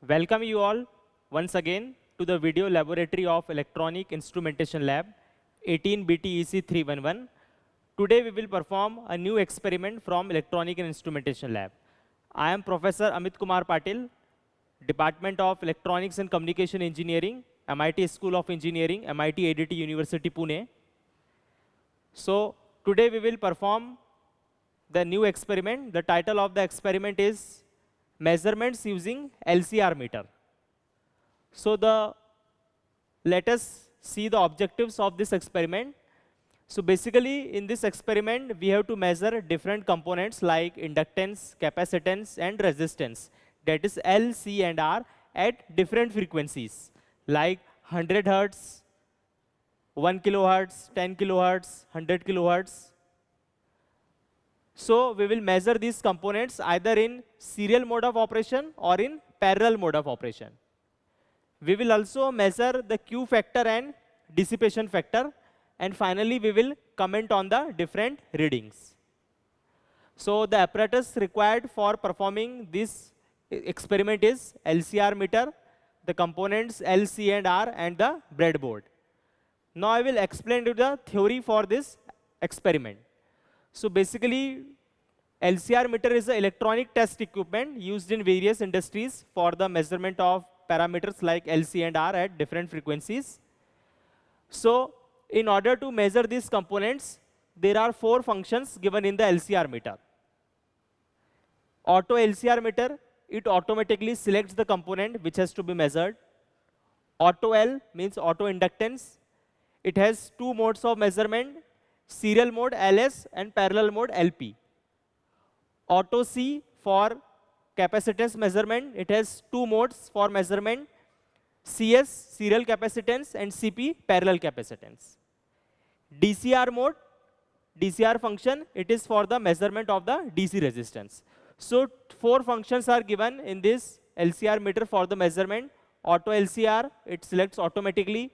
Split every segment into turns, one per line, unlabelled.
Welcome you all once again to the video laboratory of Electronic Instrumentation Lab 18BTEC 311. Today we will perform a new experiment from Electronic and Instrumentation Lab. I am Professor Amit Kumar Patil, Department of Electronics and Communication Engineering, MIT School of Engineering, MIT ADT University Pune. So today we will perform the new experiment. The title of the experiment is Measurements using LCR meter. So let us see the objectives of this experiment. So basically in this experiment we have to measure different components like inductance, capacitance and resistance, that is L, C and R at different frequencies like 100 Hertz, 1 kilohertz, 10 kilohertz, 100 kilohertz. So we will measure these components either in serial mode of operation or in parallel mode of operation. We will also measure the Q factor and dissipation factor, and finally we will comment on the different readings. So the apparatus required for performing this experiment is LCR meter, the components L, C and R and the breadboard. Now I will explain to you the theory for this experiment. So basically, LCR meter is an electronic test equipment used in various industries for the measurement of parameters like L, C and R at different frequencies. So in order to measure these components, there are 4 functions given in the LCR meter. Auto LCR meter, it automatically selects the component which has to be measured. Auto L means auto inductance. It has 2 modes of measurement, serial mode LS and parallel mode LP. Auto C for capacitance measurement, it has 2 modes for measurement, CS serial capacitance and CP parallel capacitance. DCR mode, DCR function, it is for the measurement of the DC resistance. So 4 functions are given in this LCR meter for the measurement. Auto LCR, it selects automatically.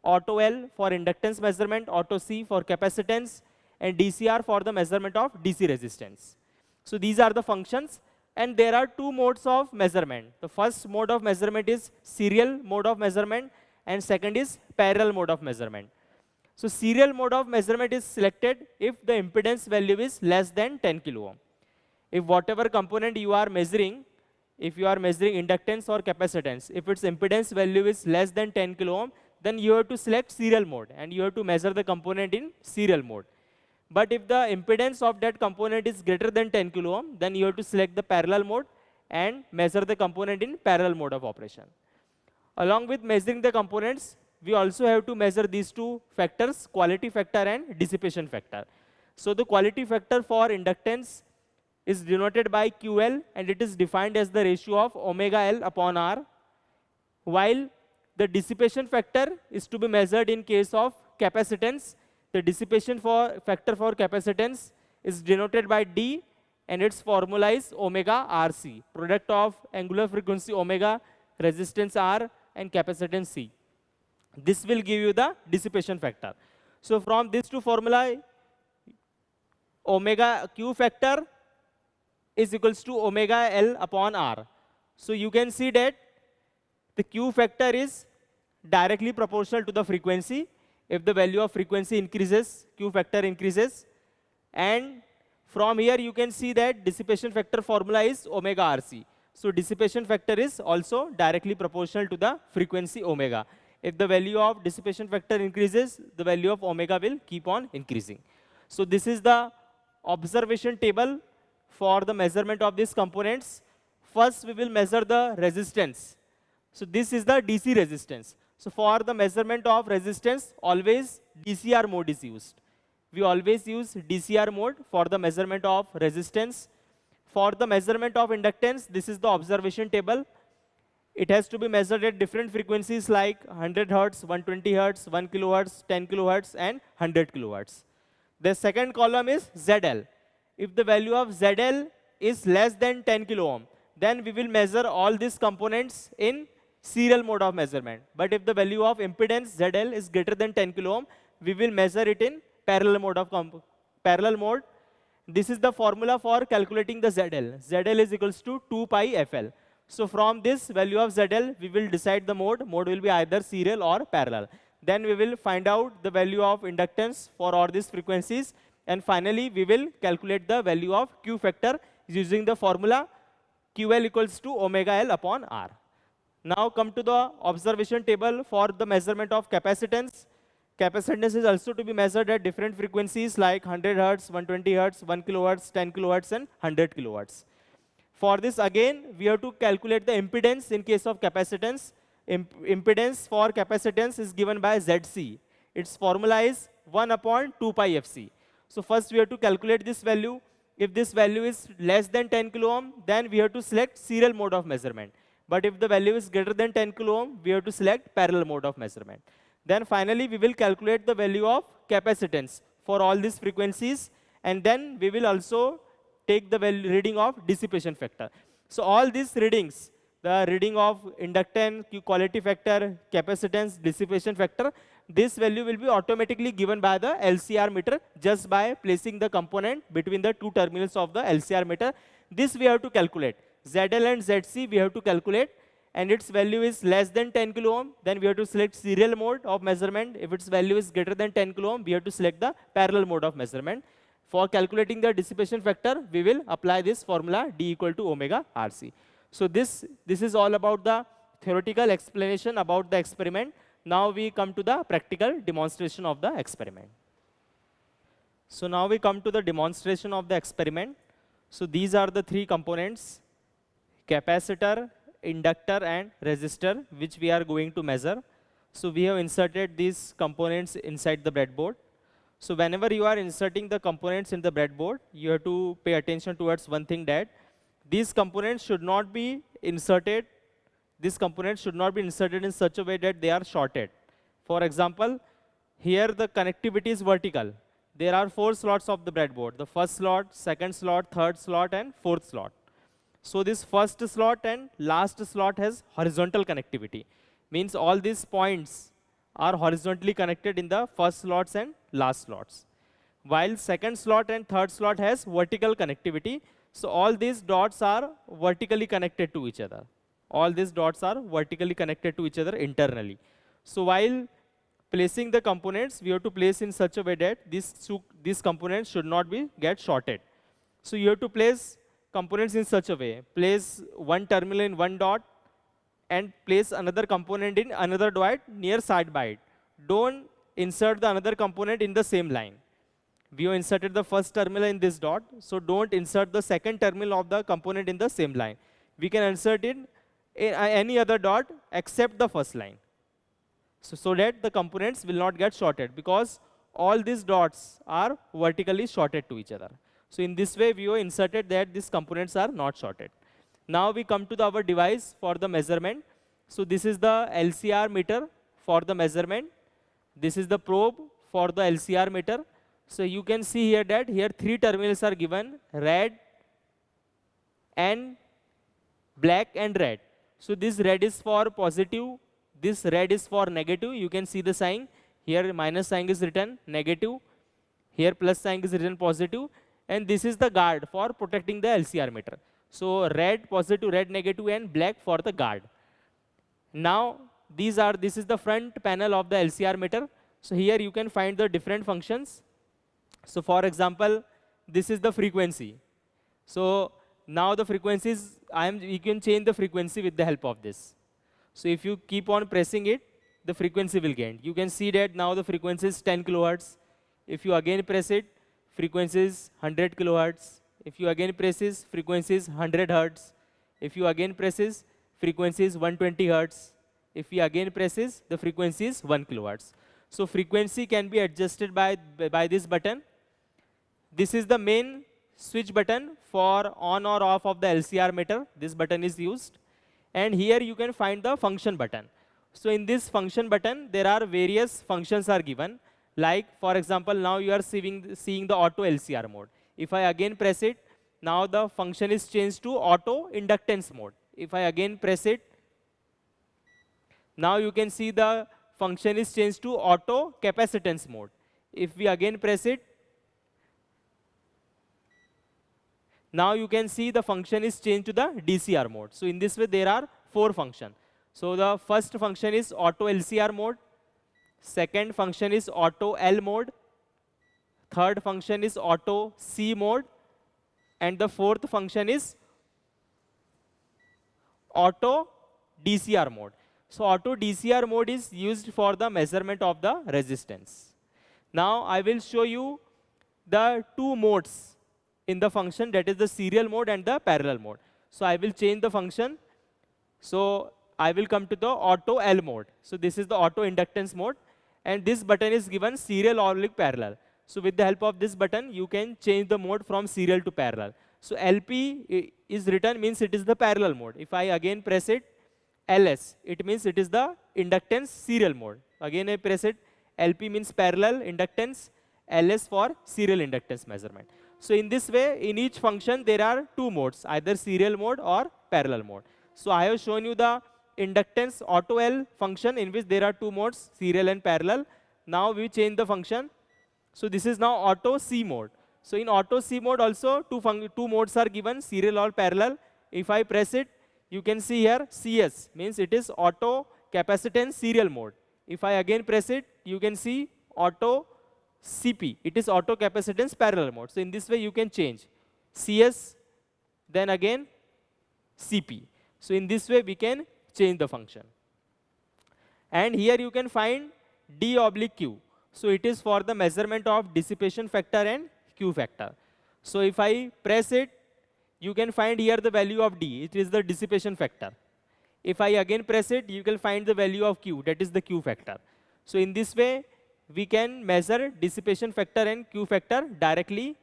Auto L for inductance measurement, Auto C for capacitance, and DCR for the measurement of DC resistance. So these are the functions, and there are 2 modes of measurement. The first mode of measurement is serial mode of measurement, and second is parallel mode of measurement. So serial mode of measurement is selected if the impedance value is less than 10 kilo ohm. If whatever component you are measuring, if you are measuring inductance or capacitance, if its impedance value is less than 10 kilo ohm, then you have to select serial mode and you have to measure the component in serial mode. But if the impedance of that component is greater than 10 kilo ohm, then you have to select the parallel mode and measure the component in parallel mode of operation. Along with measuring the components, we also have to measure these 2 factors, quality factor and dissipation factor. So the quality factor for inductance is denoted by QL, and it is defined as the ratio of omega L upon R, while the dissipation factor is to be measured in case of capacitance. The dissipation factor for capacitance is denoted by D, and its formula is omega RC, product of angular frequency omega, resistance R and capacitance C. This will give you the dissipation factor. So from these 2 formulae, omega Q factor is equals to omega L upon R. So you can see that the Q factor is directly proportional to the frequency. If the value of frequency increases, Q factor increases. And from here you can see that dissipation factor formula is omega RC. So dissipation factor is also directly proportional to the frequency omega. If the value of dissipation factor increases, the value of omega will keep on increasing. So this is the observation table for the measurement of these components. First we will measure the resistance. So this is the DC resistance. So for the measurement of resistance, always DCR mode is used. We always use DCR mode for the measurement of resistance. For the measurement of inductance, this is the observation table. It has to be measured at different frequencies like 100 Hertz, 120 Hertz, 1 kilohertz, 10 kilohertz, and 100 kilohertz. The second column is ZL. If the value of ZL is less than 10 kilo ohm, then we will measure all these components in serial mode of measurement. But if the value of impedance ZL is greater than 10 kilo ohm, we will measure it in parallel mode. This is the formula for calculating the ZL. ZL is equals to 2 pi FL. So from this value of ZL, we will decide the mode. Mode will be either serial or parallel. Then we will find out the value of inductance for all these frequencies. And finally, we will calculate the value of Q factor using the formula QL equals to omega L upon R. Now come to the observation table for the measurement of capacitance. Capacitance is also to be measured at different frequencies like 100 Hertz, 120 Hertz, 1 kilohertz, 10 kilohertz, and 100 kilohertz. For this, again, we have to calculate the impedance in case of capacitance. Impedance for capacitance is given by ZC. Its formula is 1 upon 2 pi FC. So first we have to calculate this value. If this value is less than 10 kilo ohm, then we have to select serial mode of measurement. But if the value is greater than 10 kilo ohm, we have to select parallel mode of measurement. Then finally, we will calculate the value of capacitance for all these frequencies. And then we will also take the reading of dissipation factor. So all these readings, the reading of inductance, Q quality factor, capacitance, dissipation factor, this value will be automatically given by the LCR meter just by placing the component between the two terminals of the LCR meter. This we have to calculate. ZL and ZC we have to calculate, and its value is less than 10 kilo ohm, then we have to select serial mode of measurement. If its value is greater than 10 kilo ohm, we have to select the parallel mode of measurement. For calculating the dissipation factor, we will apply this formula D equal to omega RC. So this is all about the theoretical explanation about the experiment. Now we come to the practical demonstration of the experiment. So now we come to the demonstration of the experiment. So these are the three components: capacitor, inductor, and resistor, which we are going to measure. So we have inserted these components inside the breadboard. So whenever you are inserting the components in the breadboard, you have to pay attention towards one thing, that these components should not be inserted. These components should not be inserted in such a way that they are shorted. For example, here the connectivity is vertical. There are 4 slots of the breadboard: the first slot, second slot, third slot, and fourth slot. So this first slot and last slot has horizontal connectivity. Means all these points are horizontally connected in the first slots and last slots. While second slot and third slot has vertical connectivity. So all these dots are vertically connected to each other. All these dots are vertically connected to each other internally. So while placing the components, we have to place in such a way that these components should not get shorted. So you have to place components in such a way. Place one terminal in one dot and place another component in another dot near side by it. Don't insert the another component in the same line. We have inserted the first terminal in this dot, so don't insert the second terminal of the component in the same line. We can insert it in any other dot except the first line. So that the components will not get shorted, because all these dots are vertically shorted to each other. So in this way, we have inserted that these components are not shorted. Now we come to our device for the measurement. So this is the LCR meter for the measurement. This is the probe for the LCR meter. So you can see here that here 3 terminals are given: red and black and red. So this red is for positive, this red is for negative. You can see the sign. Here minus sign is written negative, here plus sign is written positive, and this is the guard for protecting the LCR meter. So red positive, red negative, and black for the guard. Now this is the front panel of the LCR meter. So here you can find the different functions. So for example, this is the frequency. So now the frequencies, you can change the frequency with the help of this. So if you keep on pressing it, the frequency will gain. You can see that now the frequency is 10 kilohertz. If you again press it, frequency is 100 kilohertz. If you again press it, frequency is 100 hertz. If you again press it, frequency is 120 hertz. If you again press it, the frequency is 1 kilohertz. So frequency can be adjusted by this button. This is the main switch button for on or off of the LCR meter. This button is used. And here you can find the function button. So in this function button, there are various functions are given. Like for example, now you are seeing the auto LCR mode. If I again press it, now the function is changed to auto inductance mode. If I again press it, now you can see the function is changed to auto capacitance mode. If we again press it, Now you can see the function is changed to the DCR mode. So in this way, there are 4 functions. So the first function is auto LCR mode. Second function is auto L mode. Third function is auto C mode. And the fourth function is auto DCR mode. So auto DCR mode is used for the measurement of the resistance. Now I will show you the 2 modes in the function, that is the serial mode and the parallel mode. So I will change the function. So I will come to the auto L mode. So this is the auto inductance mode, and this button is given serial or parallel. So with the help of this button, you can change the mode from serial to parallel. So LP is written means it is the parallel mode. If I again press it, LS, it means it is the inductance serial mode. Again I press it, LP means parallel inductance, LS for serial inductance measurement. So in this way, in each function, there are 2 modes, either serial mode or parallel mode. So I have shown you the inductance auto L function in which there are 2 modes, serial and parallel. Now we change the function. So this is now auto C mode. So in auto C mode also, 2 modes are given, serial or parallel. If I press it, you can see here CS means it is auto capacitance serial mode. If I again press it, you can see auto CP, it is auto capacitance parallel mode. So in this way you can change CS, then again CP. So in this way we can change the function. And here you can find D/Q. So it is for the measurement of dissipation factor and Q factor. So if I press it, you can find here the value of D, it is the dissipation factor. If I again press it, you can find the value of Q, that is the Q factor. So in this way, we can measure dissipation factor and Q factor directly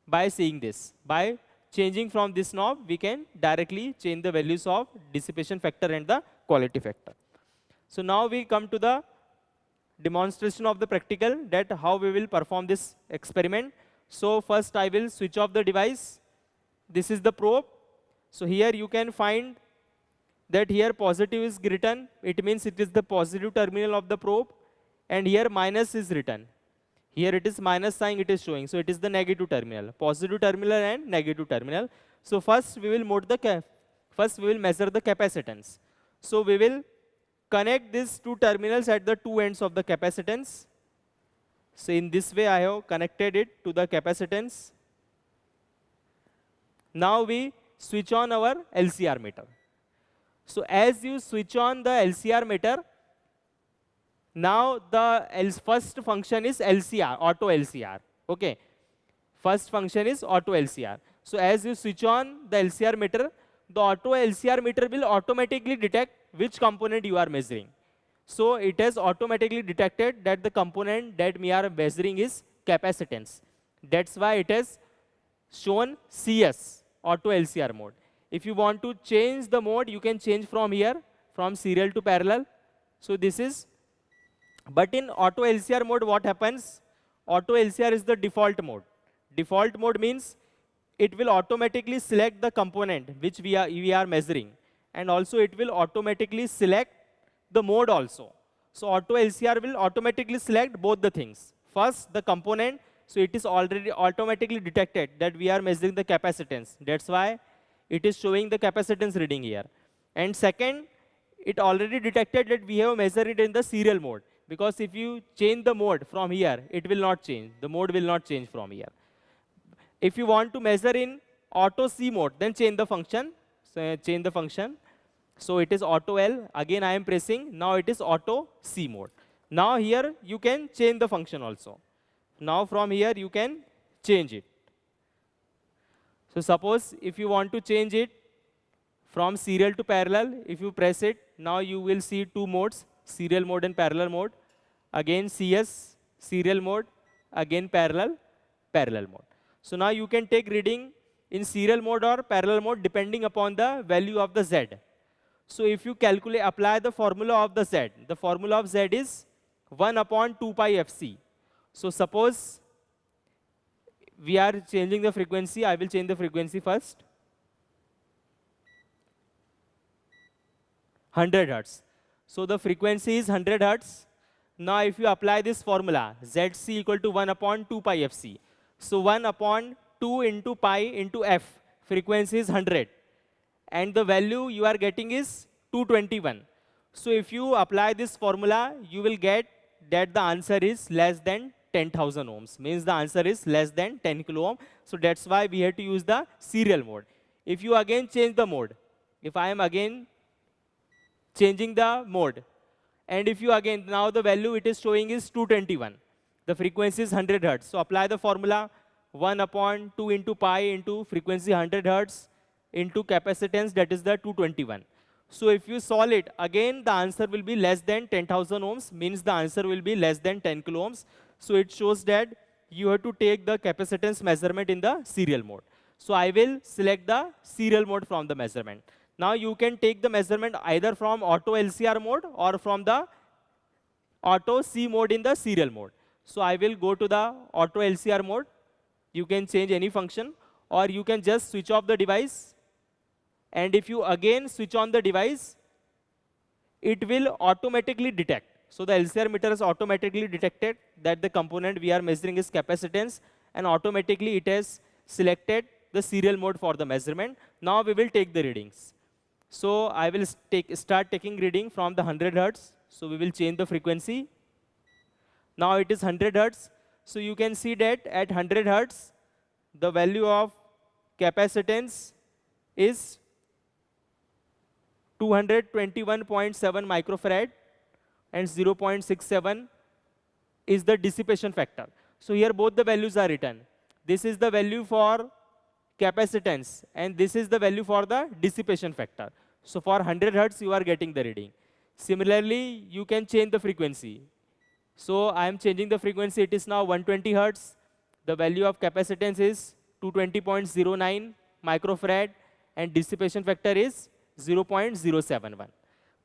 by seeing this. By changing from this knob, we can directly change the values of dissipation factor and the quality factor. So now we come to the demonstration of the practical, that how we will perform this experiment. So first I will switch off the device. This is the probe. So here you can find that here positive is written. It means it is the positive terminal of the probe. And here minus is written. Here it is minus sign it is showing. So it is the negative terminal, positive terminal and negative terminal. So first we will measure the capacitance. So we will connect these 2 terminals at the 2 ends of the capacitance. So in this way I have connected it to the capacitance. Now we switch on our LCR meter. So as you switch on the LCR meter, now the first function is LCR, auto LCR. Okay. First function is auto LCR. So as you switch on the LCR meter, the auto LCR meter will automatically detect which component you are measuring. So it has automatically detected that the component that we are measuring is capacitance. That's why it has shown CS, auto LCR mode. If you want to change the mode, you can change from here, from serial to parallel. So this is, but in auto LCR mode, what happens? Auto LCR is the default mode. Default mode means it will automatically select the component which we are measuring. And also it will automatically select the mode also. So auto LCR will automatically select both the things. First, the component. So it is already automatically detected that we are measuring the capacitance. That's why it is showing the capacitance reading here. And second, it already detected that we have measured it in the serial mode. Because if you change the mode from here, it will not change. The mode will not change from here. If you want to measure in auto C mode, then change the function. So change the function. So it is auto L. Again I am pressing. Now it is auto C mode. Now here you can change the function also. Now from here you can change it. So suppose if you want to change it from serial to parallel, if you press it, now you will see 2 modes, serial mode and parallel mode. Again CS, serial mode, again parallel mode. So now you can take reading in serial mode or parallel mode depending upon the value of the Z. So if you apply the formula of the Z, the formula of Z is 1/2 pi Fc. So suppose we are changing the frequency. I will change the frequency first. 100 Hertz. So the frequency is 100 Hertz. Now if you apply this formula, Zc equal to 1/2 pi Fc. So 1/2 2 into pi into f. Frequency is 100. And the value you are getting is 221. So if you apply this formula, you will get that the answer is less than 10,000 ohms. Means the answer is less than 10 kilo ohm. So that's why we have to use the serial mode. If you again change the mode, if I am again changing the mode, and if you again, now the value it is showing is 221. The frequency is 100 hertz. So apply the formula 1 upon 2 into pi into frequency 100 hertz into capacitance, that is the 221. So if you solve it, again the answer will be less than 10,000 ohms, means the answer will be less than 10 kilo ohms. So it shows that you have to take the capacitance measurement in the serial mode. So I will select the serial mode from the measurement. Now you can take the measurement either from auto LCR mode or from the auto C mode in the serial mode. So I will go to the auto LCR mode. You can change any function, or you can just switch off the device. And if you again switch on the device, it will automatically detect. So the LCR meter has automatically detected that the component we are measuring is capacitance, and automatically it has selected the serial mode for the measurement. Now we will take the readings. So I will start taking reading from the 100 hertz. So we will change the frequency. Now it is 100 hertz. So you can see that at 100 hertz, the value of capacitance is 221.7 microfarad, and 0.67 is the dissipation factor. So here both the values are written. This is the value for capacitance, and this is the value for the dissipation factor. So for 100 hertz, you are getting the reading. Similarly, you can change the frequency. So I am changing the frequency. It is now 120 hertz. The value of capacitance is 220.09 microfarad, and dissipation factor is 0.071.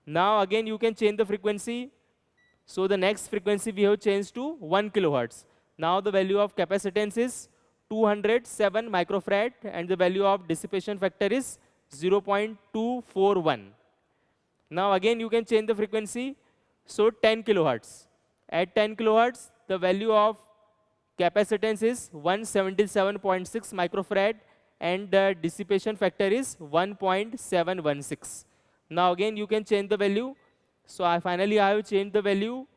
Now again, you can change the frequency. So the next frequency we have changed to 1 kilohertz. Now the value of capacitance is 207 microfarad, and the value of dissipation factor is 0.241. Now again, you can change the frequency. So 10 kilohertz. At 10 kilohertz, the value of capacitance is 177.6 microfarad, and the dissipation factor is 1.716. Now again, you can change the value. So finally I have changed the value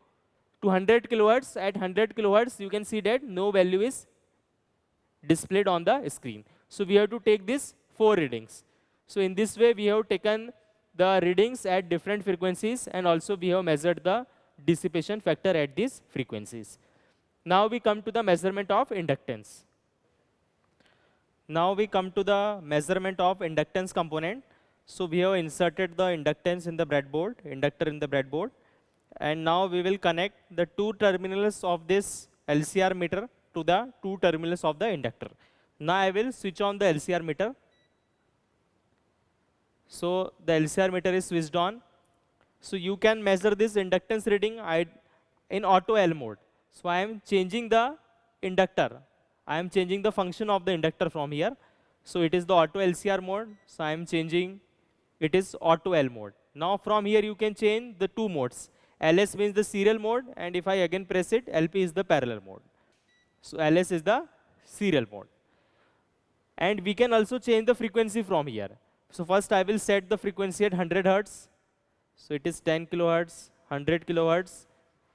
to 100 kilohertz. At 100 kilohertz, you can see that no value is displayed on the screen. So we have to take these 4 readings. So in this way, we have taken the readings at different frequencies, and also we have measured the dissipation factor at these frequencies. Now we come to the measurement of inductance. Now we come to the measurement of inductance component. So we have inserted the inductance in the breadboard, inductor in the breadboard. And now we will connect the 2 terminals of this LCR meter to the 2 terminals of the inductor. Now I will switch on the LCR meter. So the LCR meter is switched on. So you can measure this inductance reading in auto L mode. So I am changing the inductor. I am changing the function of the inductor from here. So it is the auto LCR mode. So I am changing, it is auto L mode. Now from here you can change the 2 modes. LS means the serial mode, and if I again press it, LP is the parallel mode. So LS is the serial mode. And we can also change the frequency from here. So first I will set the frequency at 100 hertz. So it is 10 kilohertz, 100 kilohertz,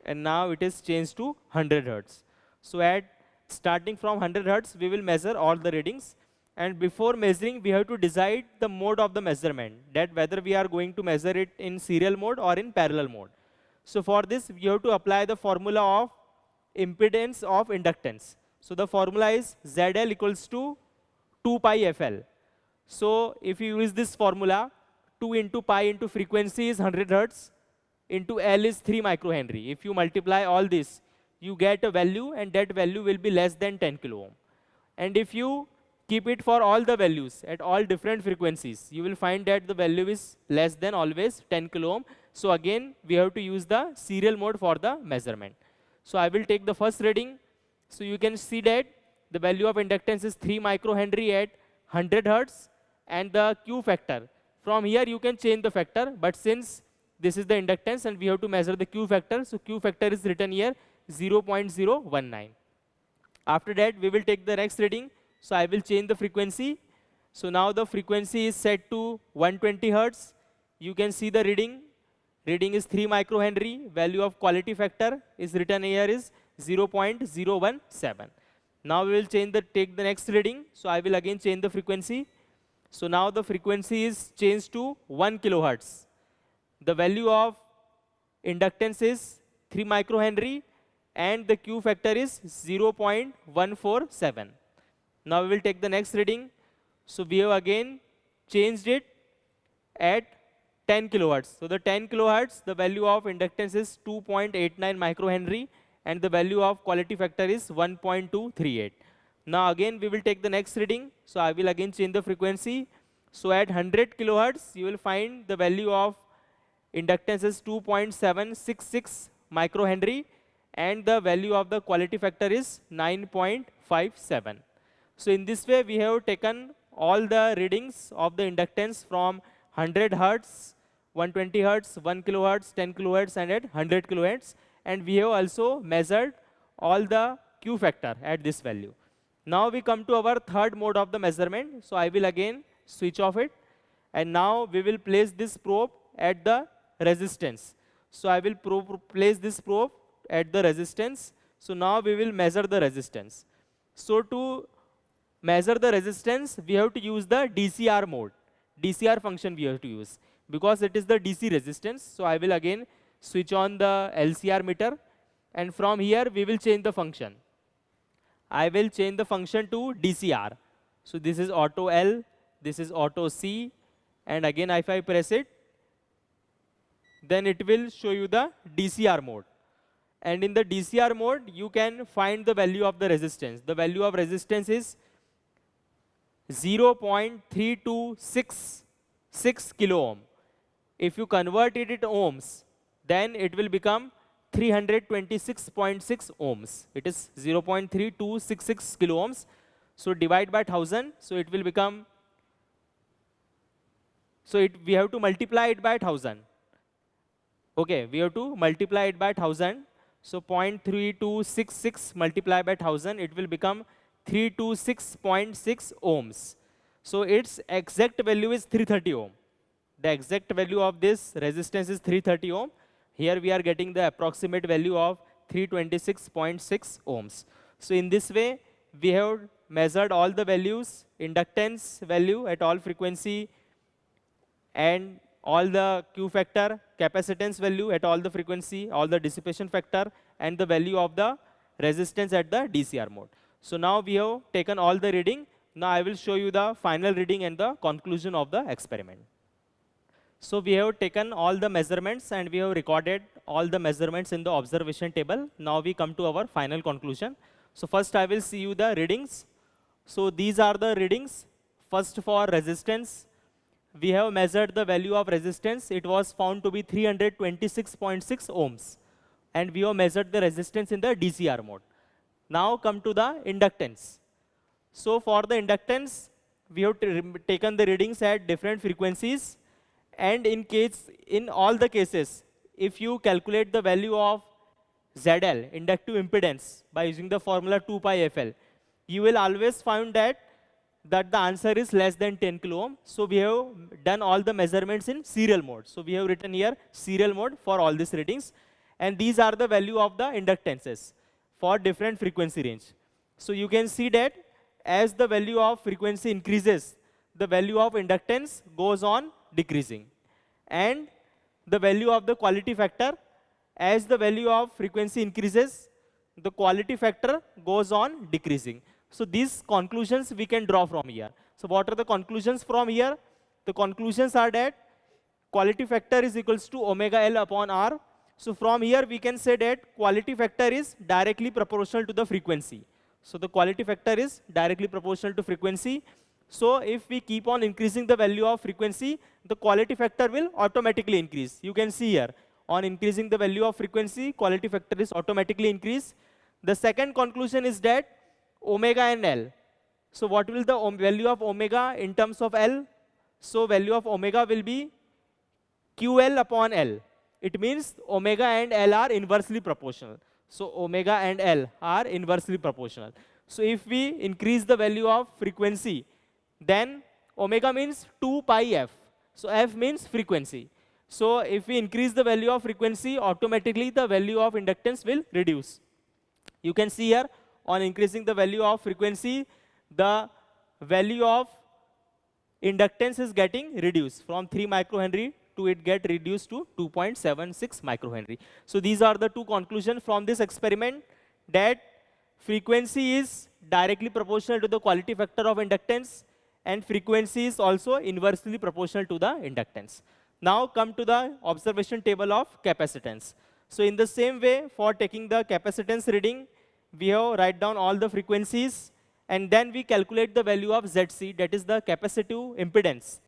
and now it is changed to 100 hertz. So at starting from 100 hertz, we will measure all the readings. And before measuring, we have to decide the mode of the measurement, that whether we are going to measure it in serial mode or in parallel mode. So for this, we have to apply the formula of impedance of inductance. So the formula is ZL equals to 2 pi FL. So if you use this formula, 2 into pi into frequency is 100 hertz, into L is 3 microhenry. If you multiply all this, you get a value, and that value will be less than 10 kilo ohm. And if you keep it for all the values at all different frequencies, you will find that the value is less than always 10 kilo ohm. So again, we have to use the serial mode for the measurement. So I will take the first reading. So you can see that the value of inductance is 3 microhenry at 100 hertz, and the Q factor. From here you can change the factor, but since this is the inductance and we have to measure the Q factor, so Q factor is written here 0.019. After that, we will take the next reading. So I will change the frequency. So now the frequency is set to 120 Hertz. You can see the reading. Reading is 3 microhenry. Value of quality factor is written here is 0.017. Now we will take the next reading. So I will again change the frequency. So now the frequency is changed to 1 kilohertz. The value of inductance is 3 microhenry and the Q factor is 0.147. Now we will take the next reading. So we have again changed it at 10 kilohertz. So the 10 kilohertz, the value of inductance is 2.89 microhenry and the value of quality factor is 1.238. Now again we will take the next reading. So I will again change the frequency. So at 100 kilohertz, you will find the value of inductance is 2.766 microhenry and the value of the quality factor is 9.57. So in this way, we have taken all the readings of the inductance from 100 Hertz, 120 Hertz, 1 kilohertz, 10 kilohertz, and at 100 kilohertz. And we have also measured all the Q factor at this value. Now we come to our third mode of the measurement. So I will again switch off it. And now we will place this probe at the resistance. So I will place this probe at the resistance. So now we will measure the resistance. So to measure the resistance, we have to use the DCR mode. DCR function we have to use because it is the DC resistance. So I will again switch on the LCR meter and from here we will change the function. I will change the function to DCR. So this is auto L, this is auto C, and again if I press it, then it will show you the DCR mode. And in the DCR mode, you can find the value of the resistance. The value of resistance is 0.3266 kilo ohm. If you convert it into ohms, then it will become 326.6 ohms. It is 0.3266 kilo ohms. So divide by 1000, so it will become, we have to multiply it by 1000. Okay, we have to multiply it by 1000. So 0.3266 multiplied by 1000, it will become 326.6 ohms. So its exact value is 330 ohm. The exact value of this resistance is 330 ohm. Here we are getting the approximate value of 326.6 ohms. So in this way, we have measured all the values, inductance value at all frequency, and all the Q factor, capacitance value at all the frequency, all the dissipation factor, and the value of the resistance at the DCR mode. So now we have taken all the reading. Now I will show you the final reading and the conclusion of the experiment. So we have taken all the measurements and we have recorded all the measurements in the observation table. Now we come to our final conclusion. So first I will see you the readings. So these are the readings. First for resistance, we have measured the value of resistance. It was found to be 326.6 ohms. And we have measured the resistance in the DCR mode. Now come to the inductance. So for the inductance, we have taken the readings at different frequencies. And in all the cases, if you calculate the value of ZL, inductive impedance, by using the formula 2 pi FL, you will always find that the answer is less than 10 kilo ohm. So we have done all the measurements in serial mode. So we have written here serial mode for all these readings. And these are the value of the inductances for different frequency range. So you can see that as the value of frequency increases, the value of inductance goes on decreasing. And the value of the quality factor, as the value of frequency increases, the quality factor goes on decreasing. So these conclusions we can draw from here. So what are the conclusions from here? The conclusions are that quality factor is equals to omega L upon R. So from here we can say that quality factor is directly proportional to the frequency. So the quality factor is directly proportional to frequency. So if we keep on increasing the value of frequency, the quality factor will automatically increase. You can see here, on increasing the value of frequency, quality factor is automatically increased. The second conclusion is that omega and L. So what will the value of omega in terms of L? So value of omega will be QL upon L. It means omega and L are inversely proportional. So omega and L are inversely proportional. So if we increase the value of frequency, then omega means 2 pi f. So f means frequency. So if we increase the value of frequency, automatically the value of inductance will reduce. You can see here, on increasing the value of frequency, the value of inductance is getting reduced from 3 microhenry to it get reduced to 2.76 microhenry. So these are the two conclusions from this experiment, that frequency is directly proportional to the quality factor of inductance, and frequency is also inversely proportional to the inductance. Now come to the observation table of capacitance. So in the same way, for taking the capacitance reading, we have write down all the frequencies, and then we calculate the value of Zc, that is the capacitive impedance.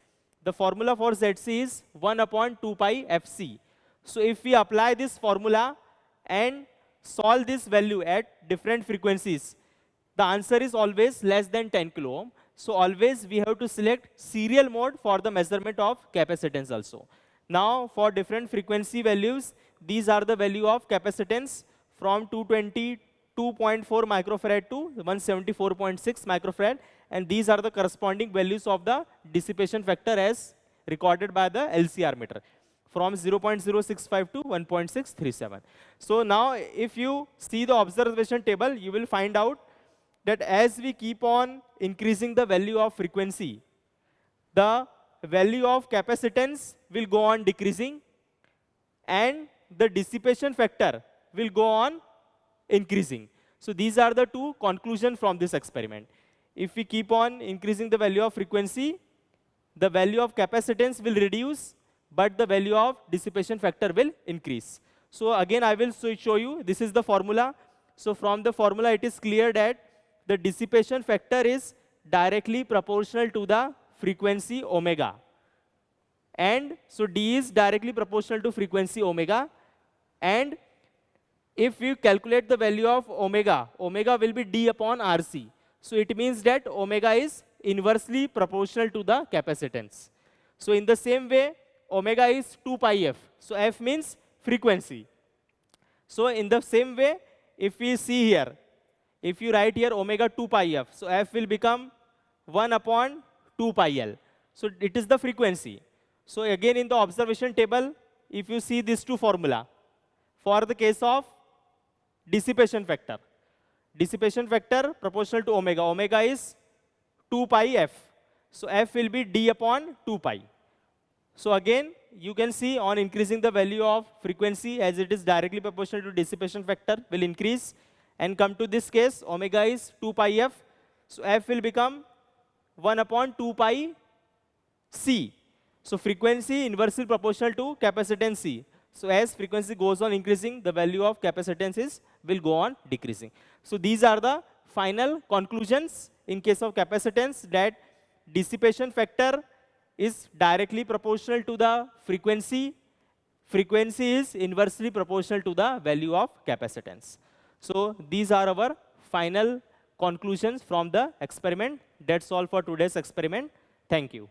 The formula for Zc is 1 upon 2 pi Fc. So if we apply this formula and solve this value at different frequencies, the answer is always less than 10 kilo ohm. So always we have to select serial mode for the measurement of capacitance also. Now for different frequency values, these are the value of capacitance from 222.4 microfarad to 174.6 microfarad, and these are the corresponding values of the dissipation factor as recorded by the LCR meter, from 0.065 to 1.637. So now if you see the observation table, you will find out that as we keep on increasing the value of frequency, the value of capacitance will go on decreasing, and the dissipation factor will go on increasing. So these are the two conclusions from this experiment. If we keep on increasing the value of frequency, the value of capacitance will reduce, but the value of dissipation factor will increase. So again, I will show you, this is the formula. So from the formula, it is clear that the dissipation factor is directly proportional to the frequency omega. And so D is directly proportional to frequency omega. And if you calculate the value of omega, omega will be D upon RC. So it means that omega is inversely proportional to the capacitance. So in the same way, omega is 2 pi f. So f means frequency. So in the same way, if we see here, if you write here omega 2 pi f, so f will become 1 upon 2 pi l. So it is the frequency. So again in the observation table, if you see these two formula, for the case of dissipation factor proportional to omega, omega is 2 pi f. So f will be D upon 2 pi. So again, you can see on increasing the value of frequency, as it is directly proportional to dissipation factor, will increase. And come to this case, omega is 2 pi f. So f will become 1 upon 2 pi c. So frequency inversely proportional to capacitance c. So as frequency goes on increasing, the value of capacitance will go on decreasing. So these are the final conclusions in case of capacitance, that dissipation factor is directly proportional to the frequency. Frequency is inversely proportional to the value of capacitance. So these are our final conclusions from the experiment. That's all for today's experiment. Thank you.